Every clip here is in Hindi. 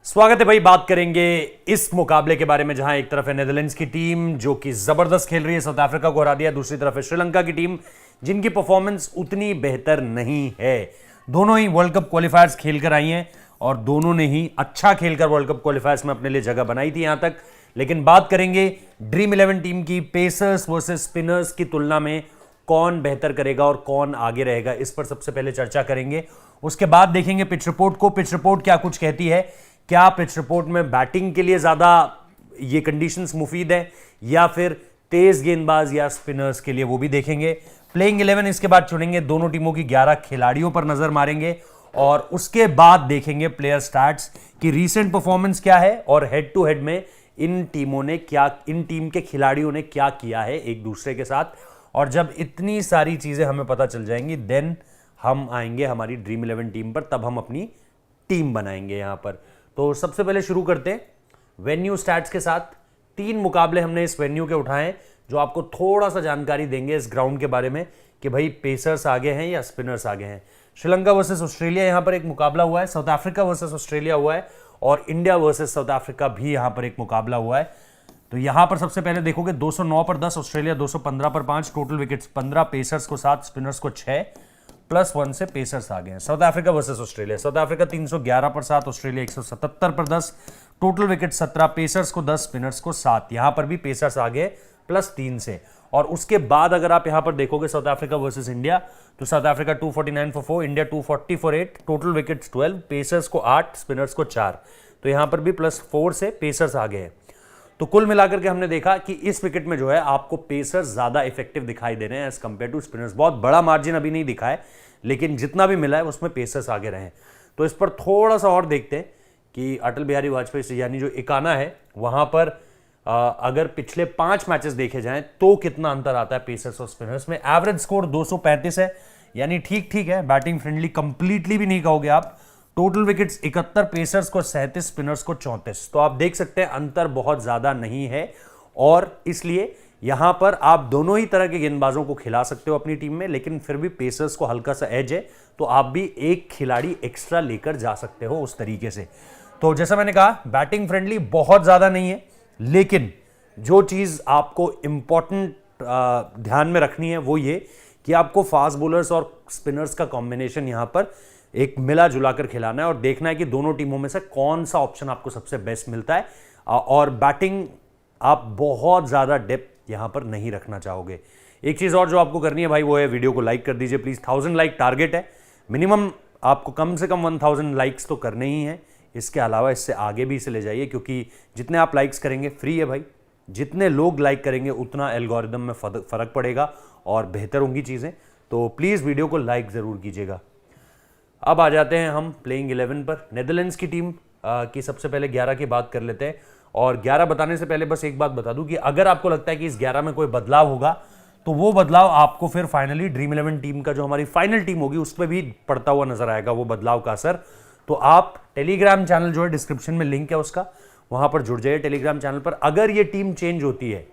स्वागत है भाई। बात करेंगे इस मुकाबले के बारे में जहां एक तरफ है नेदरलैंड्स की टीम जो कि जबरदस्त खेल रही है, साउथ अफ्रीका को हरा दिया। दूसरी तरफ है श्रीलंका की टीम जिनकी परफॉर्मेंस उतनी बेहतर नहीं है। दोनों ही वर्ल्ड कप क्वालिफायर्स खेलकर आई हैं और दोनों ने ही अच्छा खेलकर वर्ल्ड कप क्वालिफायर्स में अपने लिए जगह बनाई थी यहां तक। लेकिन बात करेंगे ड्रीम 11 टीम की, पेसर्स वर्सेस स्पिनर्स की तुलना में कौन बेहतर करेगा और कौन आगे रहेगा, इस पर सबसे पहले चर्चा करेंगे। उसके बाद देखेंगे पिच रिपोर्ट को। पिच रिपोर्ट क्या कुछ कहती है, क्या पिच रिपोर्ट में बैटिंग के लिए ज्यादा ये कंडीशंस मुफीद है या फिर तेज गेंदबाज या स्पिनर्स के लिए, वो भी देखेंगे। प्लेइंग 11 इसके बाद चुनेंगे, दोनों टीमों की 11 खिलाड़ियों पर नजर मारेंगे और उसके बाद देखेंगे प्लेयर स्टैट्स की रीसेंट परफॉर्मेंस क्या है और हेड टू हेड में इन टीमों ने क्या, इन टीम के खिलाड़ियों ने क्या किया है एक दूसरे के साथ। और जब इतनी सारी चीजें हमें पता चल जाएंगी देन हम आएंगे हमारी ड्रीम 11 टीम पर, तब हम अपनी टीम बनाएंगे यहां पर। तो सबसे पहले शुरू करते हैं वेन्यू स्टैट्स के साथ। 3 मुकाबले हमने इस वेन्यू के उठाए जो आपको थोड़ा सा जानकारी देंगे इस ग्राउंड के बारे में कि भाई पेसर्स आगे हैं या स्पिनर्स आगे हैं। श्रीलंका वर्सेस ऑस्ट्रेलिया यहां पर एक मुकाबला हुआ है, साउथ अफ्रीका वर्सेस ऑस्ट्रेलिया हुआ है और इंडिया वर्सेस साउथ अफ्रीका भी यहां पर एक मुकाबला हुआ है। तो यहां पर सबसे पहले देखोगे 209 पर 10 ऑस्ट्रेलिया, 215 पर 5, टोटल विकेट्स 15, पेसर्स को 7, स्पिनर्स को 6, +1 से पेसर्स आ गए हैं। South Africa versus Australia, south Africa 311 पर 7, ऑस्ट्रेलिया 177 पर 10, टोटल विकेट 17, पेसर्स को 10, स्पिनर्स को 7। यहां पर भी पेसर्स आ गए +3 से। और उसके बाद अगर आप यहां पर देखोगे साउथ अफ्रीका वर्सेस इंडिया, तो south Africa 249 for 4, India 240 for 8, total wickets 12, pacers को 8, स्पिनर्स को 4। तो यहां पर भी +4 से पेसर्स आ गए हैं। तो कुल मिलाकर के हमने देखा कि इस विकेट में जो है आपको पेसर्स ज्यादा इफेक्टिव दिखाई दे रहे हैं एज कंपेयर टू स्पिनर्स। बहुत बड़ा मार्जिन अभी नहीं दिखा है लेकिन जितना भी मिला है उसमें पेसर्स आगे रहे। तो इस पर थोड़ा सा और देखते हैं कि अटल बिहारी वाजपेयी यानी जो इकाना है वहां पर अगर पिछले 5 मैचेस देखे जाएं तो कितना अंतर आता है पेसर्स और स्पिनर्स में। एवरेज स्कोर 235 है, यानी ठीक ठीक है, बैटिंग फ्रेंडली कंप्लीटली भी नहीं कहोगे आप। टोटल विकेट्स 71, पेसर्स को 37, स्पिनर्स को 34। तो आप देख सकते हैं अंतर बहुत ज्यादा नहीं है और इसलिए यहां पर आप दोनों ही तरह के गेंदबाजों को खिला सकते हो अपनी टीम में, लेकिन फिर भी पेसर्स को हल्का सा एज है तो आप भी एक खिलाड़ी एक्स्ट्रा लेकर जा सकते हो उस तरीके से। तो जैसा मैंने कहा बैटिंग फ्रेंडली बहुत ज्यादा नहीं है, लेकिन जो चीज आपको इंपॉर्टेंट ध्यान में रखनी है वो ये कि आपको फास्ट बॉलर्स और स्पिनर्स का कॉम्बिनेशन यहां पर एक मिला जुलाकर खिलाना है और देखना है कि दोनों टीमों में से कौन सा ऑप्शन आपको सबसे बेस्ट मिलता है। और बैटिंग आप बहुत ज्यादा डेप्थ यहां पर नहीं रखना चाहोगे। एक चीज और जो आपको करनी है भाई वो है वीडियो को लाइक कर दीजिए प्लीज। 1000 लाइक टारगेट है, मिनिमम आपको कम से कम 1000 लाइक्स तो करने ही हैं। इसके अलावा इससे आगे भी इसे ले जाइए क्योंकि जितने आप लाइक्स करेंगे, फ्री है भाई, जितने लोग लाइक करेंगे उतना एल्गोरिदम में फर्क पड़ेगा और बेहतर होंगी चीजें। तो प्लीज वीडियो को लाइक जरूर कीजिएगा। अब आ जाते हैं हम प्लेइंग 11 पर। नेदरलैंड्स की टीम की सबसे पहले 11 की बात कर लेते हैं और 11 बताने से पहले बस एक बात बता दूं कि अगर आपको लगता है कि इस 11 में कोई बदलाव होगा तो वो बदलाव आपको फिर फाइनली ड्रीम 11 टीम का जो हमारी फाइनल टीम होगी उस पर भी पड़ता हुआ नजर आएगा वो बदलाव का असर। तो आप टेलीग्राम चैनल जो है डिस्क्रिप्शन में लिंक है उसका, वहां पर जुड़ जाइए टेलीग्राम चैनल पर। अगर ये टीम चेंज होती है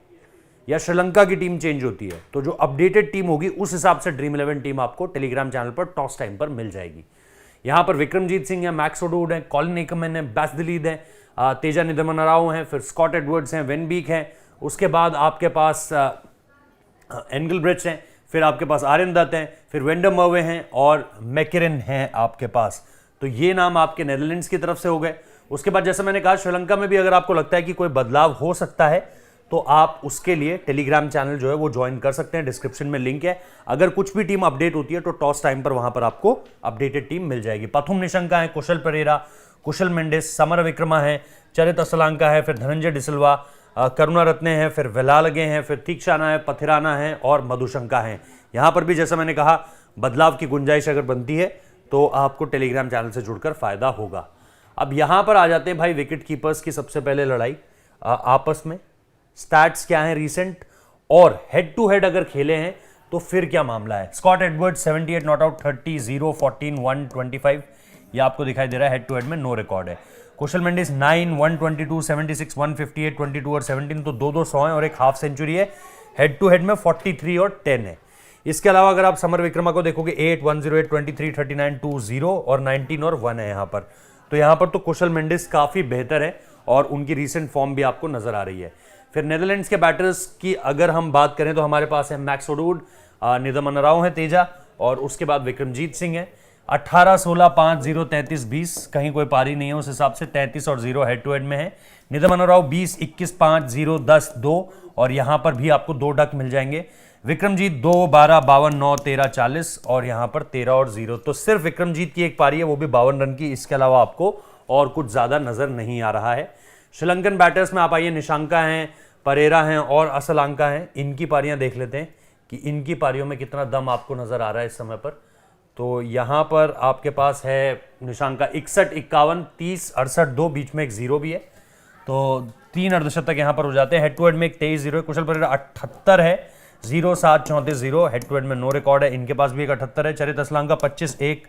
या श्रीलंका की टीम चेंज होती है तो जो अपडेटेड टीम होगी उस हिसाब से ड्रीम 11 टीम आपको टेलीग्राम चैनल पर टॉस टाइम पर मिल जाएगी। यहां पर विक्रमजीत सिंह है, मैक्स ओडोड है, कॉलिन एकमैन है, बैस दिलीद है, तेजा निदमनाराव हैं, फिर स्कॉट एडवर्ड्स हैं, वेन बीक हैं, उसके बाद आपके पास एंगलब्रिड्ज हैं, फिर आपके पास आर्यन दत्त हैं, फिर वेंडर मर्वे हैं और मैकेरन हैं आपके पास। तो ये नाम आपके नेदरलैंड्स की तरफ से हो गए। उसके बाद जैसे मैंने कहा श्रीलंका में भी अगर आपको लगता है कि कोई बदलाव हो सकता है तो आप उसके लिए टेलीग्राम चैनल जो है वो ज्वाइन कर सकते हैं, डिस्क्रिप्शन में लिंक है। अगर कुछ भी टीम अपडेट होती है तो टॉस टाइम पर वहां पर आपको अपडेटेड टीम मिल जाएगी। पथुम निशंका है, कुशल परेरा, कुशल मेंडिस, समर विक्रमा है, चरित असलांका है, फिर धनंजय डिसिल्वा, करुणा रत्ने हैं, फिर वेलालगे हैं, फिर तीक्षाना है, पथिराना है और मधुशंका है। यहां पर भी जैसा मैंने कहा बदलाव की गुंजाइश अगर बनती है तो आपको टेलीग्राम चैनल से जुड़कर फायदा होगा। अब यहां पर आ जाते हैं भाई विकेट कीपर्स की सबसे पहले लड़ाई आपस में। स्टैट्स क्या है रीसेंट और हेड टू हेड अगर खेले हैं तो फिर क्या मामला है। स्कॉट एडवर्ड्स 78 नॉट आउट, 30, 0, 14, 1, 25, ये आपको दिखाई दे रहा है हेड टू हेड में नो रिकॉर्ड है। कुशल मेंडिस 9, 122, 76, 158, 22 और 17, तो 2-2 है और एक हाफ सेंचुरी है। हेड टू हेड में 43 और 10 है। इसके अलावा अगर आप समर विक्रमा को देखोगे 8, 108, 23, 39, 20 और 19 और 1 है यहां पर। तो यहां पर तो कुशल मेंडिस काफी बेहतर है और उनकी रीसेंट फॉर्म भी आपको नजर आ रही है। फिर नेदरलैंड्स के बैटर्स की अगर हम बात करें तो हमारे पास है मैक्स वुड, निदम राव है तेजा, और उसके बाद विक्रमजीत सिंह है। 18, 16, 5, 0, 33, 20, कहीं कोई पारी नहीं है उस हिसाब से 33 और 0 हेड टू हेड में है। निदम राव 20, 21, 5, 0, 10, 2, और यहां पर भी आपको 2 डक मिल जाएंगे। विक्रमजीत 2, 12, 52, 9, 13, 40, और यहां पर 13 और 0। तो सिर्फ विक्रमजीत की एक पारी है, वो भी 52 रन की, इसके अलावा आपको और कुछ ज्यादा नजर नहीं आ रहा है। श्रीलंकन बैटर्स में आप आइए, निशांका हैं, परेरा हैं और असलांका हैं। इनकी पारियां देख लेते हैं कि इनकी पारियों में कितना दम आपको नजर आ रहा है इस समय पर। तो यहां पर आपके पास है निशांका 61, 51, 30, 68, 2, बीच में एक 0 भी है, तो 3 अर्धशतक यहां पर हो जाते हैं। हेड टू हेड में एक 23, 0 है। कुशल परेरा 78 है, 0, 7, 34, 0, हेड टू हेड में नो रिकॉर्ड है। इनके पास भी एक 78 है। चरित असलांका 25, 1,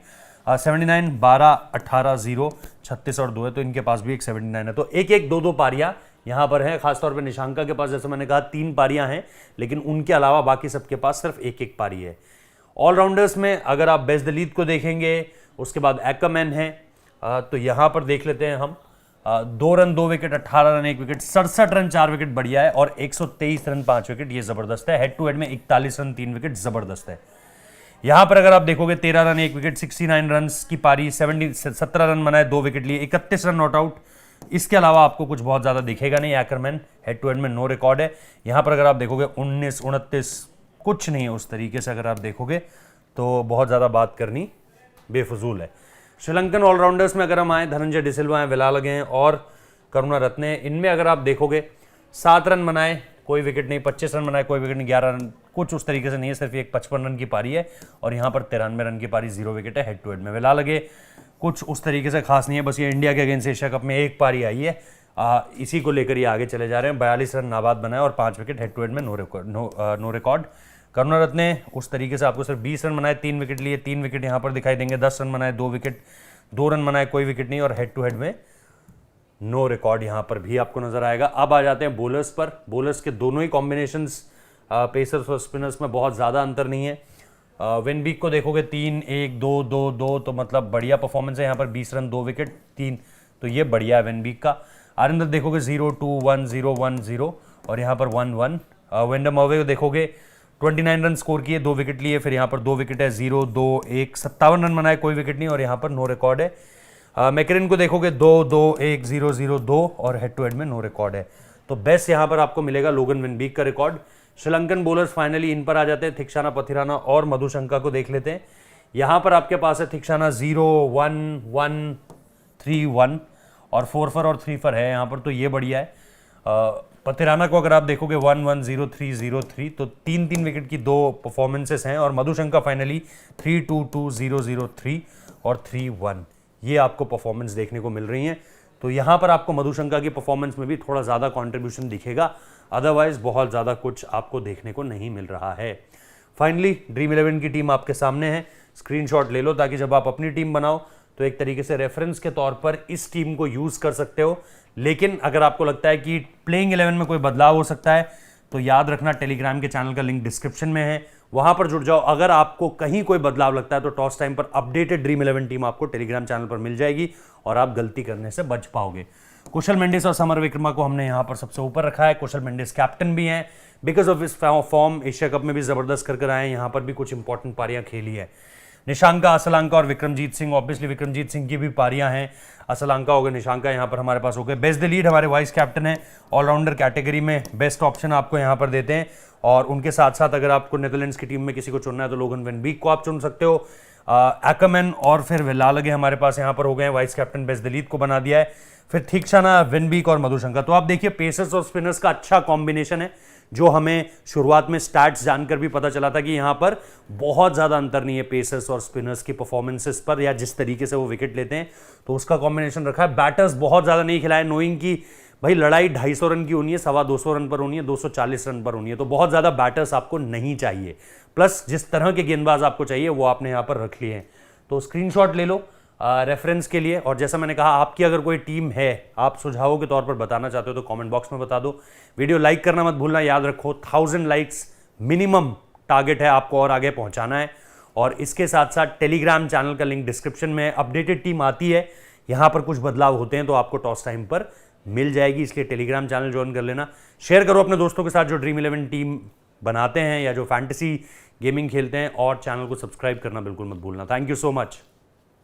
79, 12, 18, 0, 36 और 2 है, तो इनके पास भी एक 79 है। तो एक एक 2-2 पारियां यहां पर है। खासतौर पर निशांका के पास जैसे मैंने कहा 3 पारियां हैं, लेकिन उनके अलावा बाकी सबके पास सिर्फ एक एक पारी है। ऑलराउंडर्स में अगर आप बेस दलीत को देखेंगे, उसके बाद एक्करमैन है, तो यहां पर देख लेते हैं हम 2 run 2 wicket, 18 run 1 wicket, 67 run 4 wicket बढ़िया है, और 123 रन 5 विकेट, ये जबरदस्त है। हेड टू हेड में 41 रन 3 विकेट, जबरदस्त है। यहां पर अगर आप देखोगे 13 रन 1 विकेट, 69 रन की पारी, 17 रन बनाए, 2 विकेट लिए, 31 रन नॉट आउट। इसके अलावा आपको कुछ बहुत ज्यादा दिखेगा नहीं। एक्करमैन हेड टू हेड में नो रिकॉर्ड है। यहां पर अगर आप देखोगे 19, 29, कुछ नहीं है उस तरीके से। अगर आप देखोगे तो बहुत ज्यादा बात करनी बेफजूल है। श्रीलंकन ऑलराउंडर्स में अगर हम आए, धनंजय डिसिल्वा हैं, विलाल लगे हैं और करुणा रत्ने। इनमें अगर आप देखोगे 7 रन बनाए, कोई विकेट नहीं, 25 रन बनाए, कोई विकेट नहीं, 11 रन, कुछ उस तरीके से नहीं है। सिर्फ एक 55 रन की पारी है और यहाँ पर 93 रन की पारी, 0 विकेट है। हेड टू हेड में विलाल लगे कुछ उस तरीके से खास नहीं है। बस ये इंडिया के अगेंस्ट एशिया कप में एक पारी आई है, इसी को लेकर ये आगे चले जा रहे हैं। 42 रन नाबाद बनाए और 5 विकेट, हेड टू हेड में नो रिकॉर्ड। करुणा रत्ने उस तरीके से आपको सिर्फ 20 रन बनाए, 3 विकेट लिए, 3 विकेट यहाँ पर दिखाई देंगे। 10 रन बनाए, 2 विकेट, 2 रन बनाए, कोई विकेट नहीं, और हेड टू हेड में नो रिकॉर्ड यहाँ पर भी आपको नजर आएगा। अब आ जाते हैं बोलर्स पर। बोलर्स के दोनों ही कॉम्बिनेशंस, पेसर्स और स्पिनर्स में बहुत ज़्यादा अंतर नहीं है। विन बीक को देखोगे 3, 1, 2, 2, 2, तो मतलब बढ़िया परफॉर्मेंस है यहाँ पर। 20 रन 2 विकेट 3, तो ये बढ़िया है विन बीक का। आरिंदर देखोगे 0, 2, 1, 0, 1, 0, और यहाँ पर 1, 1। वेंडम अवे को देखोगे 29 रन स्कोर किए, 2 विकेट लिए, फिर यहाँ पर 2 विकेट है, 0, 2, 1, 57 रन बनाए, कोई विकेट नहीं, और यहाँ पर नो रिकॉर्ड है। मैकरिन को देखोगे 2, 2, 1, 0, 0, 2, और हेड टू हेड में नो रिकॉर्ड है। तो बेस्ट यहाँ पर आपको मिलेगा लोगन विन बीक का record. Sri Lankan bowlers finally in पर आ जाते हैं। थिक्शाना पथिराना और मधुशंका को देख लेते हैं। यहाँ पर आपके पास है थिक्शाना 0, 1, 1, 3, 1, और 4 फॉर और 3 फॉर है यहाँ पर, तो ये बढ़िया है। पथिराना को अगर आप देखोगे 1, 1, 0, 3, 0, 3, तो 3 विकेट की 2 परफॉर्मेंसेस हैं। और मधुशंका फाइनली 3, 2, 2, 0, 0, 3 और 3, 1, ये आपको परफॉर्मेंस देखने को मिल रही हैं। तो यहाँ पर आपको मधुशंका की परफॉर्मेंस में भी थोड़ा ज़्यादा कॉन्ट्रीब्यूशन दिखेगा, अदरवाइज बहुत ज़्यादा कुछ आपको देखने को नहीं मिल रहा है। फाइनली ड्रीम 11 की टीम आपके सामने है। स्क्रीनशॉट ले लो ताकि जब आप अपनी टीम बनाओ तो एक तरीके से रेफरेंस के तौर पर इस टीम को यूज़ कर सकते हो। लेकिन अगर आपको लगता है कि प्लेइंग 11 में कोई बदलाव हो सकता है तो याद रखना, टेलीग्राम के चैनल का लिंक डिस्क्रिप्शन में है, वहां पर जुड़ जाओ। अगर आपको कहीं कोई बदलाव लगता है तो टॉस टाइम पर अपडेटेड ड्रीम 11 टीम आपको टेलीग्राम चैनल पर मिल जाएगी और आप गलती करने से बच पाओगे। कुशल मेंडिस और समर विक्रमा को हमने यहां पर सबसे ऊपर रखा है। कुशल मेंडिस कैप्टन भी हैं, बिकॉज ऑफ इस फॉर्म एशिया कप में भी जबरदस्त कर आए हैं, यहां पर भी कुछ इंपॉर्टेंट पारियां खेली है। निशांका, असलांका और विक्रमजीत सिंह, ऑब्वियसली विक्रमजीत सिंह की भी पारियां हैं। असलांका हो गए, निशांका यहाँ पर हमारे पास हो गए। बेस्ट द लीड हमारे वाइस कैप्टन है, ऑलराउंडर कैटेगरी में बेस्ट ऑप्शन आपको यहाँ पर देते हैं। और उनके साथ साथ अगर आपको नेदरलैंड्स की टीम में किसी को चुनना है तो लोगन विन बीक को आप चुन सकते हो। एक्करमैन और फिर विलाल लगे हमारे पास यहाँ पर हो गए हैं। Vice captain best the lead को बना दिया है। फिर थिक्शाना, विन बीक और मधुशंका। तो आप देखिए पेसर्स और स्पिनर्स का अच्छा कॉम्बिनेशन है, जो हमें शुरुआत में स्टैट्स जानकर भी पता चला था कि यहां पर बहुत ज्यादा अंतर नहीं है पेसर्स और स्पिनर्स की परफॉर्मेंसेस पर, या जिस तरीके से वो विकेट लेते हैं, तो उसका कॉम्बिनेशन रखा है। बैटर्स बहुत ज्यादा नहीं खिलाए, नोइंग की भाई लड़ाई 250 रन की होनी है, 225 रन पर होनी है, 240 रन पर होनी है, तो बहुत ज्यादा बैटर्स आपको नहीं चाहिए। प्लस जिस तरह के गेंदबाज आपको चाहिए वो आपने यहां पर रख लिए हैं। तो स्क्रीनशॉट ले लो रेफरेंस के लिए। और जैसा मैंने कहा, आपकी अगर कोई टीम है, आप सुझावों के तौर पर बताना चाहते हो तो कमेंट बॉक्स में बता दो। वीडियो लाइक करना मत भूलना, याद रखो 1000 लाइक्स मिनिमम टारगेट है आपको और आगे पहुंचाना है। और इसके साथ साथ टेलीग्राम चैनल का लिंक डिस्क्रिप्शन में, अपडेटेड टीम आती है यहां पर कुछ बदलाव होते हैं तो आपको टॉस टाइम पर मिल जाएगी, इसलिए टेलीग्राम चैनल ज्वाइन कर लेना। शेयर करो अपने दोस्तों के साथ जो ड्रीम 11 टीम बनाते हैं या जो फैंटेसी गेमिंग खेलते हैं, और चैनल को सब्सक्राइब करना बिल्कुल मत भूलना। Thank you so much.